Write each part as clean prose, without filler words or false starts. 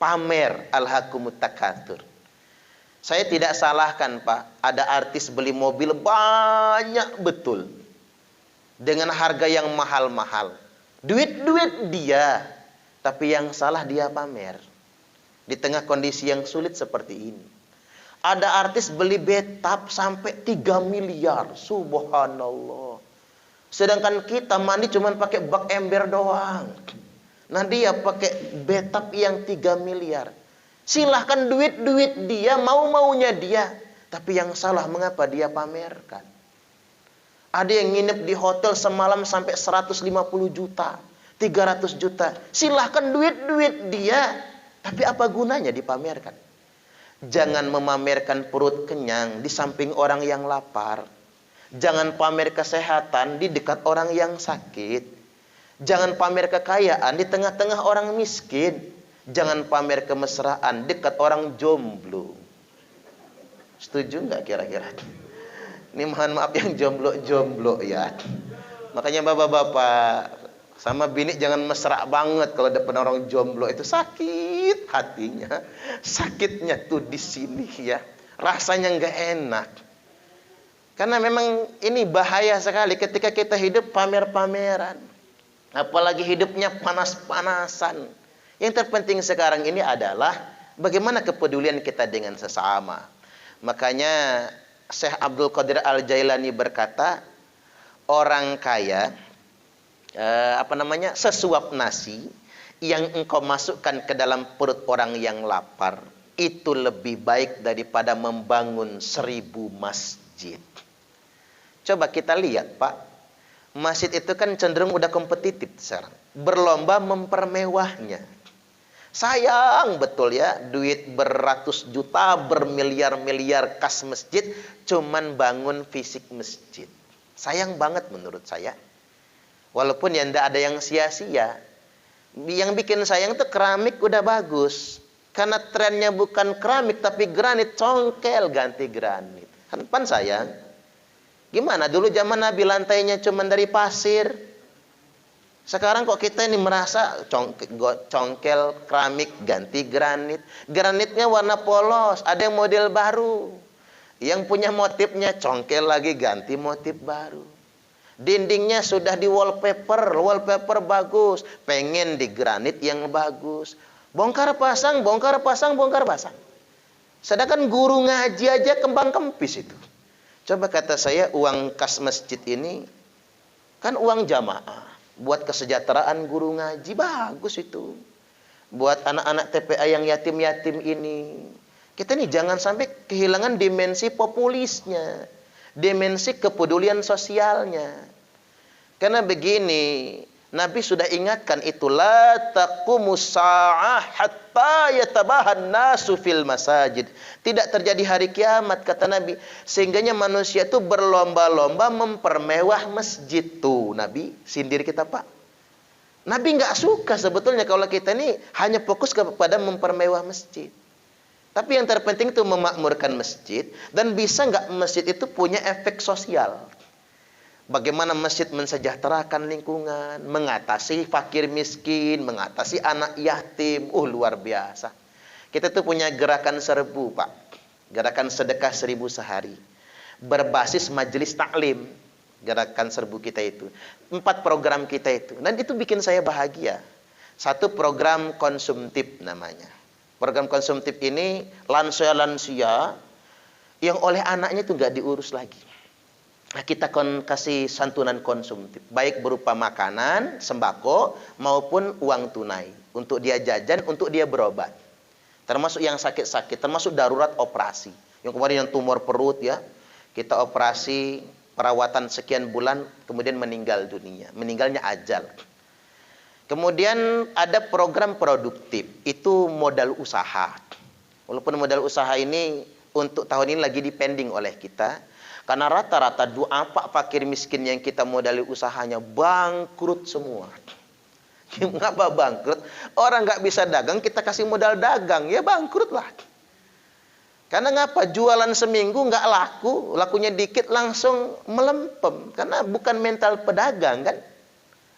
pamer, alhaakumut takatsur. Saya tidak salahkan Pak, ada artis beli mobil banyak betul, dengan harga yang mahal-mahal. Duit-duit dia, tapi yang salah dia pamer. Di tengah kondisi yang sulit seperti ini. Ada artis beli bathtub sampai 3 miliar, subhanallah. Sedangkan kita mandi cuma pakai bak ember doang. Nah dia pakai bathtub yang 3 miliar. Silahkan duit-duit dia, mau-maunya dia. Tapi yang salah mengapa dia pamerkan? Ada yang nginep di hotel semalam sampai 150 juta, 300 juta. Silahkan duit-duit dia. Tapi apa gunanya dipamerkan? Jangan memamerkan perut kenyang di samping orang yang lapar. Jangan pamer kesehatan di dekat orang yang sakit. Jangan pamer kekayaan di tengah-tengah orang miskin. Jangan pamer kemesraan dekat orang jomblo. Setuju nggak kira-kira? Ini mohon maaf yang jomblo-jomblo ya. Makanya bapak-bapak sama bini jangan mesra banget kalau depan orang jomblo, itu sakit hatinya. Sakitnya tuh di sini ya. Rasanya nggak enak. Karena memang ini bahaya sekali ketika kita hidup pamer-pameran. Apalagi hidupnya panas-panasan. Yang terpenting sekarang ini adalah bagaimana kepedulian kita dengan sesama. Makanya Syekh Abdul Qadir Al-Jailani berkata, orang kaya sesuap nasi yang engkau masukkan ke dalam perut orang yang lapar itu lebih baik daripada membangun 1000 masjid. Coba kita lihat Pak, masjid itu kan cenderung udah kompetitif sekarang, berlomba mempermewahnya. Sayang betul ya, duit beratus juta, bermiliar-miliar kas masjid, cuman bangun fisik masjid. Sayang banget menurut saya. Walaupun ya tidak ada yang sia-sia. Yang bikin sayang tuh keramik udah bagus. Karena trennya bukan keramik tapi granit, congkel ganti granit. Kan sayang. Gimana dulu zaman Nabi lantainya cuma dari pasir. Sekarang kok kita ini merasa congkel keramik ganti granit. Granitnya warna polos, ada yang model baru. Yang punya motifnya congkel lagi ganti motif baru. Dindingnya sudah di wallpaper bagus, pengen di granit yang bagus. Bongkar pasang. Sedangkan guru ngaji aja kembang kempis itu. Coba kata saya, uang kas masjid ini kan uang jamaah. Buat kesejahteraan guru ngaji, bagus itu. Buat anak-anak TPA yang yatim-yatim ini. Kita nih jangan sampai kehilangan dimensi populisnya. Dimensi kepedulian sosialnya. Karena begini, Nabi sudah ingatkan itu, la taqumus sa'ah hatta yatabahan nasu fil masajid. Tidak terjadi hari kiamat kata Nabi, sehingganya manusia itu berlomba-lomba mempermewah masjid. Tuh Nabi sindir kita Pak. Nabi nggak suka sebetulnya kalau kita ini hanya fokus kepada mempermewah masjid. Tapi yang terpenting itu memakmurkan masjid, dan bisa nggak masjid itu punya efek sosial. Bagaimana masjid mensejahterakan lingkungan, mengatasi fakir miskin, mengatasi anak yatim. Luar biasa. Kita tuh punya gerakan serbu Pak. Gerakan sedekah 1000 sehari. Berbasis majelis taklim. Gerakan serbu kita itu. 4 program kita itu. Dan itu bikin saya bahagia. 1 program konsumtif namanya. Program konsumtif ini lansia-lansia yang oleh anaknya itu nggak diurus lagi. Nah, kita kasih santunan konsumtif, baik berupa makanan, sembako, maupun uang tunai. Untuk dia jajan, untuk dia berobat. Termasuk yang sakit-sakit, termasuk darurat operasi. Yang kemarin yang tumor perut ya, kita operasi, perawatan sekian bulan, kemudian meninggal dunia. Meninggalnya ajal. Kemudian ada program produktif, itu modal usaha. Walaupun modal usaha ini untuk tahun ini lagi dipending oleh kita. Karena rata-rata duafa fakir miskin yang kita modali usahanya bangkrut semua. Kenapa bangkrut? Orang nggak bisa dagang, kita kasih modal dagang, ya bangkrut lah. Karena ngapa? Jualan seminggu nggak laku, lakunya dikit langsung melempem. Karena bukan mental pedagang kan.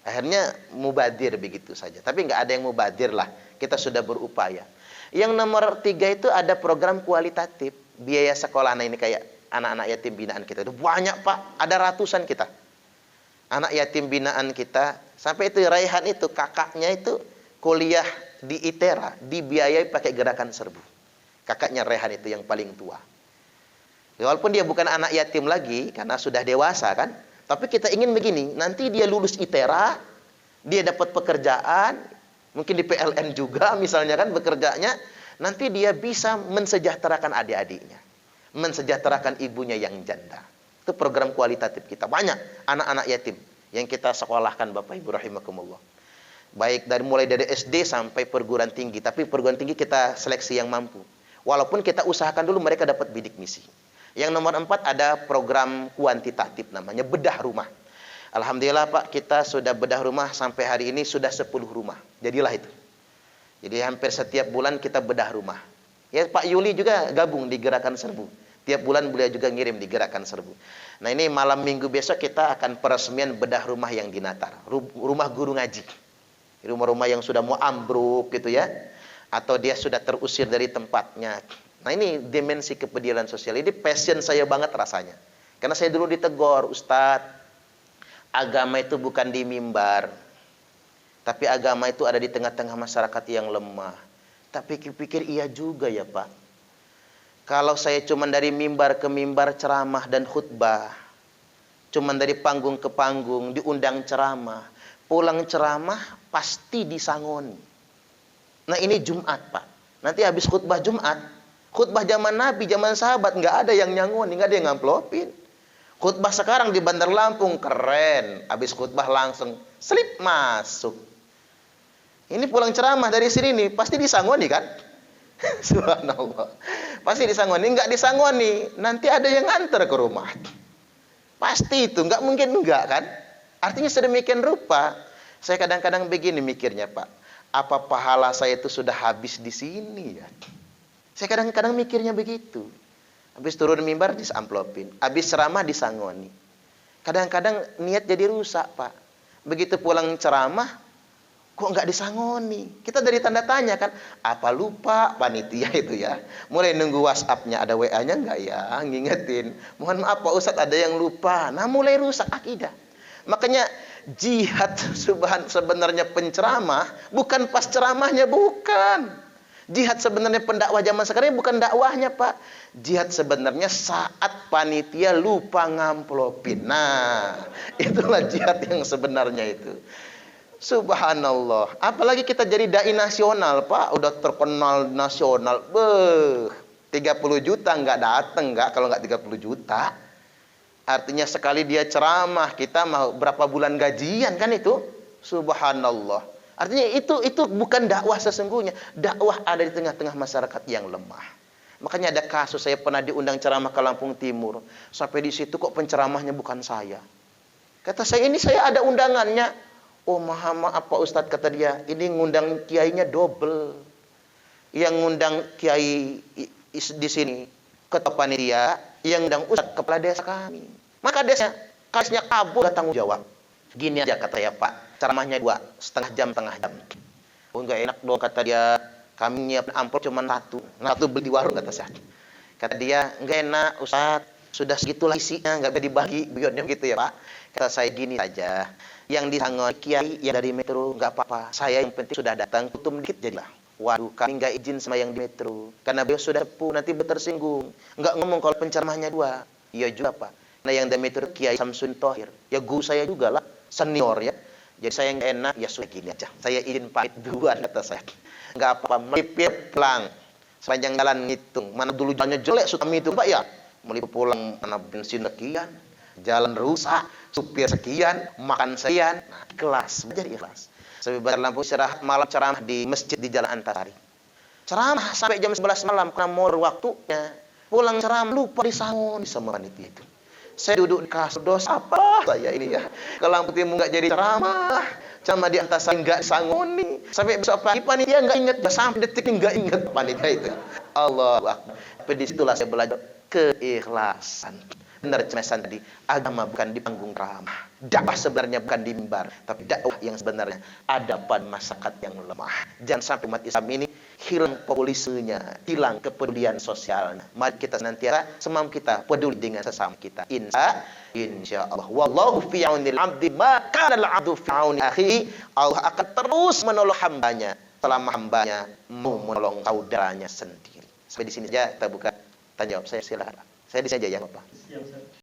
Akhirnya mubadir begitu saja. Tapi nggak ada yang mubadir lah. kita sudah berupaya. Yang nomor 3 itu ada program kualitatif, biaya sekolah. Nah ini kayak anak-anak yatim binaan kita itu banyak Pak, ada ratusan kita. Anak yatim binaan kita, sampai itu Raihan itu kakaknya itu kuliah di ITERA, dibiayai pakai gerakan serbu. Kakaknya Raihan itu yang paling tua. Walaupun dia bukan anak yatim lagi karena sudah dewasa kan, tapi kita ingin begini, nanti dia lulus ITERA, dia dapat pekerjaan, mungkin di PLN juga misalnya kan bekerjanya, nanti dia bisa mensejahterakan adik-adiknya, mensejahterakan ibunya yang janda. Itu program kualitatif kita. Banyak anak-anak yatim yang kita sekolahkan Bapak Ibu rahimakumullah. Baik mulai dari SD sampai perguruan tinggi, tapi perguruan tinggi kita seleksi yang mampu. Walaupun kita usahakan dulu mereka dapat bidik misi. Yang nomor 4 ada program kuantitatif namanya bedah rumah. Alhamdulillah Pak, kita sudah bedah rumah sampai hari ini sudah 10 rumah. Jadilah itu. Jadi hampir setiap bulan kita bedah rumah. Ya Pak Yuli juga gabung di Gerakan Serbu. Tiap bulan beliau juga ngirim di Gerakan Serbu. Nah ini malam minggu besok kita akan peresmian bedah rumah yang di Natar. Rumah guru ngaji. Rumah-rumah yang sudah mau ambruk gitu ya. Atau dia sudah terusir dari tempatnya. Nah ini dimensi kepedulian sosial. Ini passion saya banget rasanya. Karena saya dulu ditegur, Ustadz, agama itu bukan di mimbar. Tapi agama itu ada di tengah-tengah masyarakat yang lemah. Tapi pikir iya juga ya Pak. Kalau saya cuma dari mimbar ke mimbar ceramah dan khutbah. Cuma dari panggung ke panggung, diundang ceramah. Pulang ceramah pasti disangoni. Nah ini Jumat Pak. Nanti habis khutbah Jumat. Khutbah zaman Nabi, zaman sahabat, nggak ada yang nyangoni, nggak ada yang ngamplopin. Khutbah sekarang di Bandar Lampung, keren. Habis khutbah langsung slip masuk. Ini pulang ceramah dari sini nih, pasti disangoni kan? Subhanallah. Pasti disangoni, nggak disangoni, nanti ada yang nganter ke rumah. Pasti itu, nggak mungkin enggak kan? Artinya sedemikian rupa. Saya kadang-kadang begini mikirnya Pak. Apa pahala saya itu sudah habis di sini ya? Saya kadang-kadang mikirnya begitu. Habis turun mimbar disamplopin, habis ceramah disangoni. Kadang-kadang niat jadi rusak Pak. Begitu pulang ceramah, kok nggak disangoni? Kita dari tanda tanya kan, apa lupa panitia itu ya? Mulai nunggu WhatsApp-nya, ada WA-nya nggak ya? Ngingetin. Mohon maaf Pak Ustadz, ada yang lupa. Nah mulai rusak akidah. Makanya jihad sebenarnya penceramah bukan pas ceramahnya, bukan. Jihad sebenarnya pendakwah zaman sekarang bukan dakwahnya Pak. Jihad sebenarnya saat panitia lupa ngamplopin. Nah, itulah jihad yang sebenarnya itu. Subhanallah. Apalagi kita jadi dai nasional Pak. Udah terkenal nasional. 30 juta nggak datang nggak kalau nggak 30 juta. Artinya sekali dia ceramah kita mau berapa bulan gajian kan itu. Subhanallah. Artinya itu bukan dakwah sesungguhnya. Dakwah ada di tengah-tengah masyarakat yang lemah. Makanya ada kasus saya pernah diundang ceramah ke Lampung Timur. Sampai di situ kok penceramahnya bukan saya. Kata saya ini saya ada undangannya. Oh maaf Pak Ustadz kata dia. Ini ngundang kiainya double. Yang ngundang kiai di sini ketua panitia, yang ngundang Ustadz kepala desa kami. Maka kasnya kabur gak tanggung jawab. Gini aja kata ya Pak. Ceramahnya 2,5 jam. Oh enggak enak dong kata dia. Kami nyiapin amplop cuma satu beli di warung kata saya. Kata dia enggak enak Ustaz. Sudah segitulah isinya enggak bisa dibagi. Buyutnya gitu ya Pak. Kata saya gini saja. Yang disangoni kiai yang dari metro enggak apa-apa. Saya yang penting sudah datang tutup dikit jadilah. Waduh kami enggak izin sama yang di metro. Karena beliau sudah sepuh nanti tersinggung. Enggak ngomong kalau penceramahnya 2. Iya juga Pak. Nah yang dari metro Kiai Samsun Thohir. Ya guru saya juga lah. Senior ya. Jadi saya nggak enak, ya sudah gini aja. Saya izin pamit duluan kata saya. Nggak apa-apa, melipir pulang. Sepanjang jalan ngitung. Mana dulu jalannya jelek, suka itu Pak ya. Melipir pulang, mana bensin sekian, jalan rusak, supir sekian, makan sekian. Nah, ikhlas, jadi ikhlas. Sampai Bandar Lampung istirahat malam ceramah di masjid di Jalan Antasari. Ceramah sampai jam 11 malam karena mau waktunya. Pulang ceramah lupa disangoni sama panitia itu. Saya duduk di kasur, dosa apa saya ini ya. Ke Lampung Timur nggak jadi ceramah di Antasari nggak sangoni. Sampai besok pagi panitia nggak ingat, sampai detik ini nggak ingat panitia itu. Allahu Akbar. Tapi disitulah saya belajar keikhlasan. Benar cemesan tadi, agama bukan di panggung ramah. Dakwah sebenarnya bukan di mimbar, tapi dakwah yang sebenarnya ada pada masyarakat yang lemah. Jangan sampai umat Islam ini hilang populismenya, hilang kepedulian sosialnya. Mari kita senantiasa semampu kita peduli dengan sesama kita. Insya Allah. Wallahu fi aunil abdi ma kana al abdu fi auni akhihi. Allah akan terus menolong hambanya selama hambanya mau menolong saudaranya sendiri. Sampai di sini saja kita buka tanya jawab. Saya silakan. Saya di sini aja ya, Bapak.